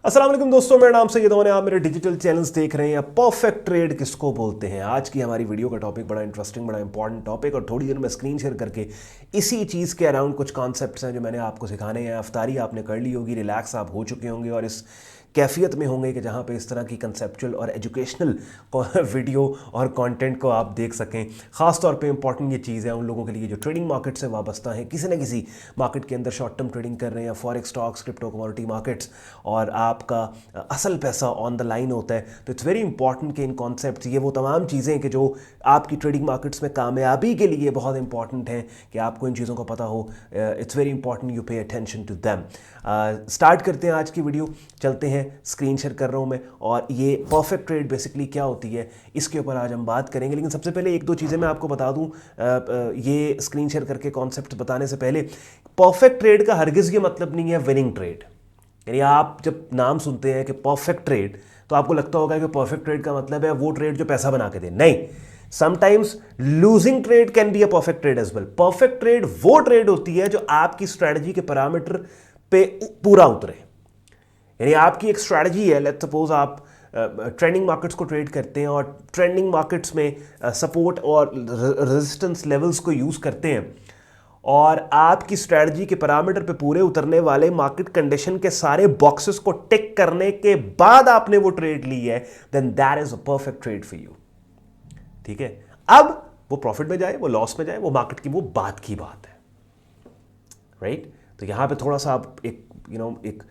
अस्सलाम वालेकुम दोस्तों, मेरा नाम सैयद है। आप मेरे डिजिटल चैनल्स देख रहे हैं। परफेक्ट ट्रेड किसको बोलते हैं? आज की हमारी वीडियो का टॉपिक बड़ा इंटरेस्टिंग, बड़ा इंपॉर्टेंट टॉपिक, और थोड़ी देर में स्क्रीन शेयर करके इसी चीज़ के अराउंड कुछ कॉन्सेप्ट्स हैं जो मैंने आपको सिखाने हैं। अफ्तारी आपने कर ली होगी, रिलैक्स आप हो चुके होंगे और इस कैफियत में होंगे कि जहाँ पे इस तरह की कंसेप्चुअल और एजुकेशनल वीडियो और कंटेंट को आप देख सकें। ख़ास तौर पे इंपॉर्टेंट ये चीज़ है उन लोगों के लिए जो ट्रेडिंग मार्केट से वाबस्ता हैं, किसी न किसी मार्केट के अंदर शॉर्ट टर्म ट्रेडिंग कर रहे हैं, forex, stocks, crypto commodity markets, और आपका असल पैसा ऑन द लाइन होता है। तो इट्स वेरी इंपॉर्टेंट कि इन कॉन्सेप्ट्स, ये वो तमाम चीज़ें कि जो आपकी ट्रेडिंग मार्केट्स में कामयाबी के लिए बहुत इंपॉर्टेंट हैं कि आपको इन चीज़ों का पता हो। It's very important you pay attention to them. Start करते हैं आज की वीडियो, चलते हैं। स्क्रीन शेयर कर रहा हूं मैं, और ये परफेक्ट ट्रेड बेसिकली क्या होती है इसके ऊपर आज हम बात करेंगे। लेकिन सबसे पहले एक दो चीज़ें मैं आपको बता दूं, ये स्क्रीन शेयर करके कॉन्सेप्ट बताने से पहले, परफेक्ट ट्रेड का हरगिज़ ये मतलब नहीं है विनिंग ट्रेड। यानी आप जब नाम सुनते हैं कि परफेक्ट ट्रेड तो आपको लगता होगा कि परफेक्ट ट्रेड का मतलब है वो ट्रेड जो पैसा बना के दे। नहीं, sometimes losing trade can be a perfect trade as well. Perfect trade वो ट्रेड होती है जो आपकी स्ट्रेटजी के पैरामीटर पे पूरा उतरे। यानी आपकी एक स्ट्रैटेजी है, लेट्स सपोज आप ट्रेंडिंग मार्केट्स को ट्रेड करते हैं और ट्रेंडिंग मार्केट्स में सपोर्ट और रेजिस्टेंस लेवल्स को यूज़ करते हैं, और आपकी स्ट्रैटेजी के पैरामीटर पे पूरे उतरने वाले मार्केट कंडीशन के सारे बॉक्सेस को टिक करने के बाद आपने वो ट्रेड ली है, then that is a perfect trade for you. ठीक है, अब वो प्रॉफिट में जाए, वो लॉस में जाए, वो मार्केट की वो बात की बात है, राइट? तो यहां पे थोड़ा सा आप एक एक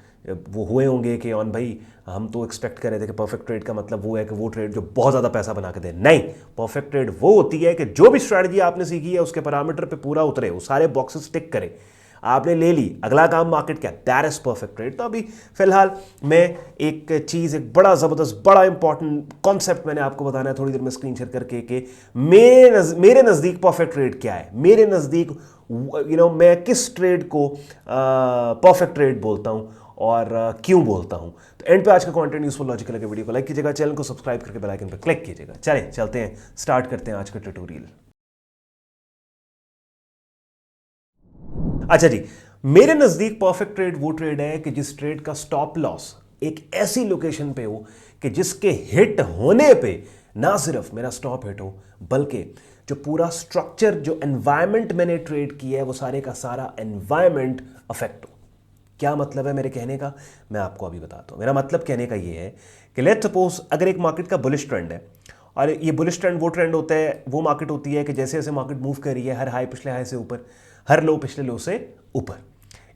वो हुए होंगे कि ऑन भाई हम तो एक्सपेक्ट कर रहे थे कि परफेक्ट ट्रेड का मतलब वो है कि वो ट्रेड जो बहुत ज़्यादा पैसा बना के दे। नहीं, परफेक्ट ट्रेड वो होती है कि जो भी स्ट्रैटेजी आपने सीखी है उसके पैरामीटर पे पूरा उतरे, वो सारे बॉक्सेस टिक करे, आपने ले ली, अगला काम मार्केट क्या, दैट इज परफेक्ट ट्रेड। तो अभी फिलहाल मैं एक चीज़, एक बड़ा ज़बरदस्त, बड़ा इंपॉर्टेंट कॉन्सेप्ट मैंने आपको बताना है थोड़ी देर में स्क्रीन शेयर करके कि मेरे नज़दीक परफेक्ट ट्रेड क्या है। मेरे नज़दीक मैं किस ट्रेड को परफेक्ट ट्रेड बोलता हूँ और क्यों बोलता हूं। तो एंड पे आज का कंटेंट यूजफुल लॉजिकल लगे, वीडियो को लाइक कीजिएगा, चैनल को सब्सक्राइब करके बेल आइकन पर क्लिक कीजिएगा। चलें चलते हैं, स्टार्ट करते हैं आज का ट्यूटोरियल। अच्छा जी, मेरे नजदीक परफेक्ट ट्रेड वो ट्रेड है कि जिस ट्रेड का स्टॉप लॉस एक ऐसी लोकेशन पे हो कि जिसके हिट होने पे ना सिर्फ मेरा स्टॉप हिट हो, बल्कि जो पूरा स्ट्रक्चर, जो एनवायरमेंट मैंने ट्रेड किया है, वो सारे का सारा एनवायरमेंट अफेक्ट हो। क्या मतलब है मेरे कहने का, मैं आपको अभी बताता हूँ। मेरा मतलब कहने का ये है कि लेट्स सपोज अगर एक मार्केट का बुलिश ट्रेंड है, और ये बुलिश ट्रेंड वो ट्रेंड होता है, वो मार्केट होती है कि जैसे जैसे मार्केट मूव कर रही है, हर हाई पिछले हाई से ऊपर, हर लो पिछले लो से ऊपर।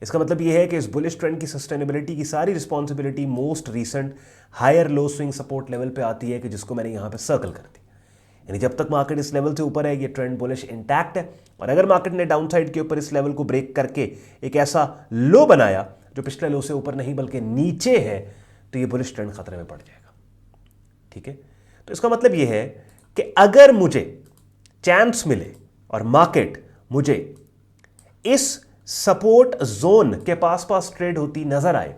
इसका मतलब ये है कि इस बुलिश ट्रेंड की सस्टेनेबिलिटी की सारी responsibility most recent higher low swing support level पे आती है, कि जिसको मैंने यहाँ पे सर्कल कर दी। यानी जब तक मार्केट इस लेवल से ऊपर है, ये ट्रेंड बुलिश इंटैक्ट है, और अगर मार्केट ने डाउनसाइड के ऊपर इस लेवल को ब्रेक करके एक ऐसा लो बनाया जो पिछले लो से ऊपर नहीं बल्कि नीचे है, तो ये बुलिश ट्रेंड खतरे में पड़ जाएगा। ठीक है, तो इसका मतलब ये है कि अगर मुझे चांस मिले और मार्केट मुझे इस सपोर्ट जोन के पास पास ट्रेड होती नजर आए,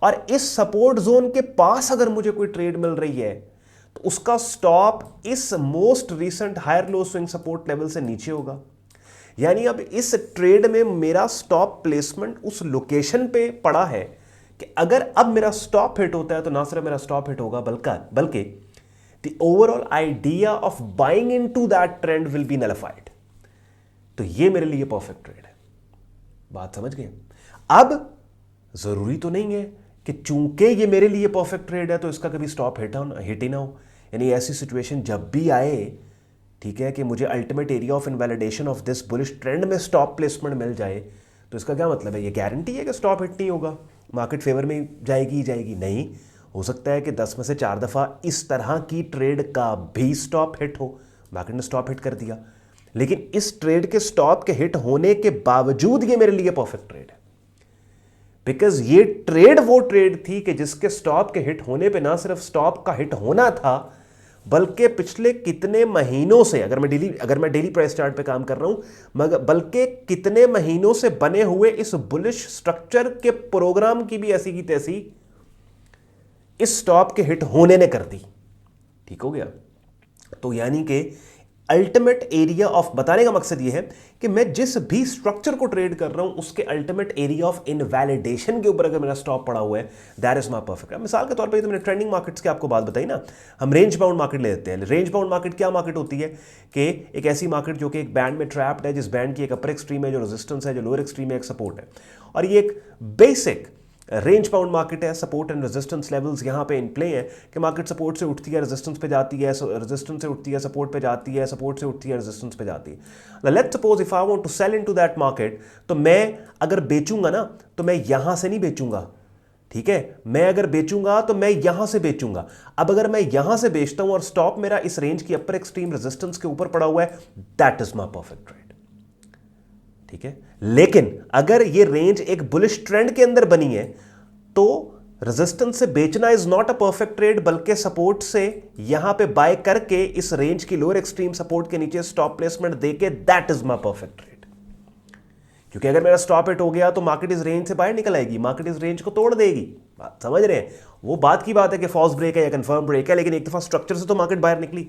और इस सपोर्ट जोन के पास अगर मुझे कोई ट्रेड मिल रही है, तो उसका स्टॉप इस most recent higher low swing support level से नीचे होगा। यानी अब इस ट्रेड में मेरा स्टॉप प्लेसमेंट उस लोकेशन पे पड़ा है कि अगर अब मेरा स्टॉप हिट होता है, तो ना सिर्फ मेरा स्टॉप हिट होगा, बल्कि the overall idea of buying into that trend will be nullified. तो ये मेरे लिए परफेक्ट ट्रेड है। बात समझ गए? अब जरूरी तो नहीं है कि चूंकि ये मेरे लिए परफेक्ट ट्रेड है तो इसका कभी स्टॉप हिट ही ना हो। यानी ऐसी सिचुएशन जब भी आए, ठीक है, कि मुझे ultimate area of invalidation of this bullish trend में स्टॉप प्लेसमेंट मिल जाए, तो इसका क्या मतलब है? ये गारंटी है कि स्टॉप हिट नहीं होगा, मार्केट फेवर में जाएगी? नहीं, हो सकता है कि 10 में से 4 दफ़ा इस तरह की ट्रेड का भी स्टॉप हिट हो, मार्केट ने स्टॉप हिट कर दिया, लेकिन इस ट्रेड के स्टॉप के हिट होने के बावजूद ये मेरे लिए परफेक्ट ट्रेड है, बिकॉज ये ट्रेड वो ट्रेड थी कि जिसके स्टॉप के हिट होने पे ना सिर्फ स्टॉप का हिट होना था, बल्कि पिछले कितने महीनों से, अगर मैं डेली प्राइस चार्ट पे काम कर रहा हूं, मगर बल्कि कितने महीनों से बने हुए इस बुलिश स्ट्रक्चर के प्रोग्राम की भी ऐसी की तैसी इस स्टॉप के हिट होने ने कर दी। ठीक हो गया? तो यानी कि अल्टीमेट एरिया ऑफ, बताने का मकसद ये है कि मैं जिस भी स्ट्रक्चर को ट्रेड कर रहा हूं उसके अल्टीमेट एरिया ऑफ इनवैलिडेशन के ऊपर अगर मेरा स्टॉप पड़ा हुआ है, दैट इज माय परफेक्ट। मिसाल के तौर पे तो मैंने ट्रेंडिंग मार्केट्स की आपको बात बताई ना, हम रेंज बाउंड मार्केट ले लेते हैं। रेंज बाउंड मार्केट क्या मार्केट होती है कि एक ऐसी मार्केट जो कि एक बैंड में ट्रैप्ड है, जिस बैंड की एक अपर एक्सट्रीम है जो रेजिस्टेंस है, जो लोअर एक्सट्रीम है एक सपोर्ट है, और ये एक बेसिक रेंज बाउंड मार्केट है। सपोर्ट एंड रेजिस्टेंस लेवल्स यहां पे इन प्ले है कि मार्केट सपोर्ट से उठती है, रेजिस्टेंस पे जाती है, रेजिस्टेंस से उठती है, सपोर्ट पे जाती है, सपोर्ट से उठती है, रेजिस्टेंस पे जाती है। Let's suppose if I want to sell into that market, तो मैं अगर बेचूंगा ना तो मैं यहां से नहीं बेचूंगा, ठीक है, मैं अगर बेचूंगा तो मैं यहां से बेचूंगा। अब अगर मैं यहां से बेचता हूं और स्टॉप मेरा इस रेंज की अपर एक्सट्रीम रेजिस्टेंस के ऊपर पड़ा हुआ है, that is my perfect trade, ठीक है। लेकिन अगर ये रेंज एक बुलिश ट्रेंड के अंदर बनी है तो रेजिस्टेंस से बेचना is not a perfect trade, बल्कि सपोर्ट से यहां पे बाय करके इस रेंज की लोअर एक्सट्रीम सपोर्ट के नीचे स्टॉप प्लेसमेंट देके, that is my perfect trade. क्योंकि अगर मेरा स्टॉप हिट हो गया तो मार्केट इस रेंज से बाहर निकल आएगी, मार्केट इस रेंज को तोड़ देगी। बात समझ रहे हैं? वो बात की बात है कि फॉल्स ब्रेक है या कंफर्म ब्रेक है, लेकिन एक दफा स्ट्रक्चर से तो मार्केट बाहर निकली।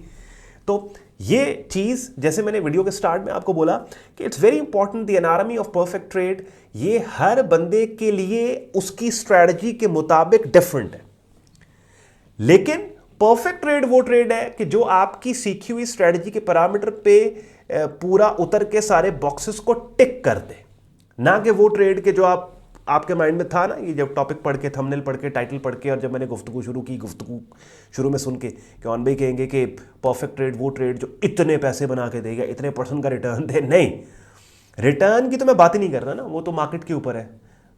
तो ये चीज, जैसे मैंने वीडियो के स्टार्ट में आपको बोला कि it's very important, the anatomy of perfect trade, ये हर बंदे के लिए उसकी स्ट्रेटजी के मुताबिक डिफरेंट है। लेकिन परफेक्ट ट्रेड वो ट्रेड है कि जो आपकी सीखी हुई स्ट्रेटजी के पैरामीटर पे पूरा उतर के सारे बॉक्सेस को टिक कर दे, ना कि वो ट्रेड के जो आपके माइंड में था ना, ये जब टॉपिक पढ़ के, थंबनेल पढ़ के, टाइटल पढ़ के, और जब मैंने गुफ्तगू शुरू की, गुफ्तगू शुरू में सुन के कि ऑन भाई कहेंगे कि परफेक्ट ट्रेड वो ट्रेड जो इतने पैसे बना के देगा, इतने % का रिटर्न दे। नहीं, रिटर्न की तो मैं बात ही नहीं कर रहा ना, वो तो मार्केट के ऊपर है,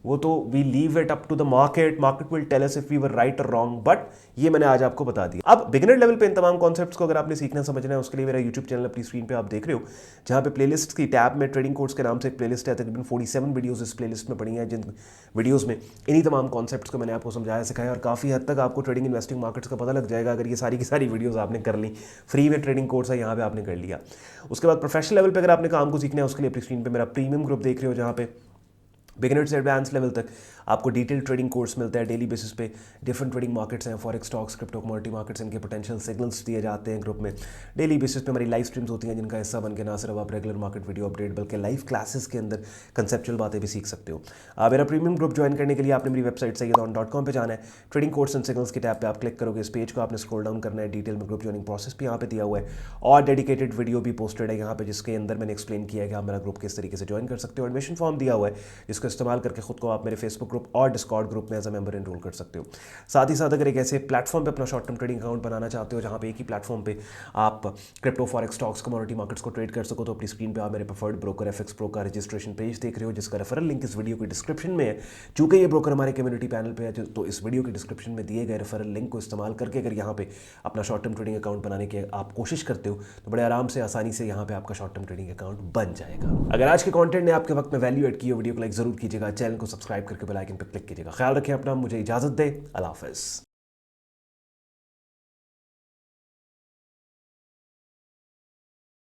वो तो we leave it up to the market, market will tell us if we were right और रॉन्ग, बट ये मैंने आज आपको बता दिया। अब बिगिनर लेवल पे इन तमाम कॉन्सेप्ट्स को अगर आपने सीखना समझना है, उसके लिए मेरा यूट्यूब चैनल अपनी स्क्रीन पे आप देख रहे हो, जहां पे प्लेलिस्ट की टैब में ट्रेडिंग कोर्स के नाम से एक प्लेलिस्ट है, तकरीबन 47 वीडियोस इस प्लेलिस्ट में पड़ी हैं, जिन वीडियोस में इन्हीं तमाम कॉन्सेप्ट्स को मैंने आपको समझाया, सिखाया, और काफ़ी हद तक आपको ट्रेडिंग इन्वेस्टिंग मार्केट्स का पता लग जाएगा अगर ये सारी की सारी वीडियोस आपने कर ली। फ्री में ट्रेडिंग कोर्स है, यहाँ पे आपने कर लिया। उसके बाद प्रोफेशनल लेवल पे अगर आपने काम को सीखना है, उसके लिए अपनी स्क्रीन पे मेरा प्रीमियम ग्रुप देख रहे हो, जहाँ पे बिगिनर से एडवांस लेवल तक आपको डिटेल ट्रेडिंग कोर्स मिलता है। डेली बेसिस पे डिफरेंट ट्रेडिंग मार्केट्स हैं, forex, stocks, crypto, commodity markets, इनके पोटेंशियल सिग्नल्स दिए जाते हैं ग्रुप में। डेली बेसिस पे हमारी लाइव स्ट्रीम्स होती हैं, जिनका हिस्सा बन के ना सिर्फ आप रेगुलर मार्केट वीडियो अपडेट, बल्कि लाइव क्लासेस के अंदर कंसेप्चुअल बातें भी सीख सकते हो। मेरा प्रीमियम ग्रुप ज्वाइन करने के लिए आपने मेरी वेबसाइट सैयदऑन.com पे जाना है। ट्रेडिंग कोर्स एंड सिग्नल्स की टैब पे आप क्लिक करोगे, इस पेज को आपने स्क्रॉल डाउन करना है, डिटेल में ग्रुप ज्वाइनिंग प्रोसेस भी यहाँ पे दिया हुआ है, और डेडिकेटेड वीडियो भी पोस्टेड है यहाँ पे, जिसके अंदर मैंने एक्सप्लेन किया है कि आप मेरा ग्रुप किस तरीके से ज्वाइन कर सकते हो। एडमिशन फॉर्म दिया हुआ है, जिसको इस्तेमाल करके खुद को आप मेरे फेसबुक ग्रुप और डिस्कॉर्ड ग्रुप में एज अ मेंबर एनरोल कर सकते हो। साथ ही साथ अगर एक ऐसे प्लेटफॉर्म पे अपना शॉर्ट टर्म ट्रेडिंग अकाउंट बनाना चाहते हो, जहां पे एक ही प्लेटफॉर्म पे आप crypto, forex, stocks, commodity markets को ट्रेड कर सको, तो अपनी स्क्रीन पे आप मेरे प्रेफर्ड ब्रोकर एफएक्स प्रो का रजिस्ट्रेशन पेज देख रहे हो, जिसका रेफरल लिंक इस वीडियो के डिस्क्रिप्शन में है। चूंकि ये ब्रोकर हमारे कम्युनिटी पैनल पे है, तो इस वीडियो के डिस्क्रिप्शन में दिए गए रेफरल लिंक को इस्तेमाल करके अगर यहाँ पे अपना शॉर्ट टर्म ट्रेडिंग अकाउंट बनाने की आप कोशिश करते हो, तो बड़े आराम से, आसानी से यहाँ पे आपका शॉर्ट टर्म ट्रेडिंग अकाउंट बन जाएगा। अगर आज के कंटेंट ने आपके वक्त में वैल्यू एड की हो, वीडियो को लाइक जरूर कीजिएगा, चैनल को सब्सक्राइब करके बेल आइकन पर क्लिक कीजिएगा। ख्याल रखें अपना, मुझे इजाजत दे, अल्लाह हाफ़िज़।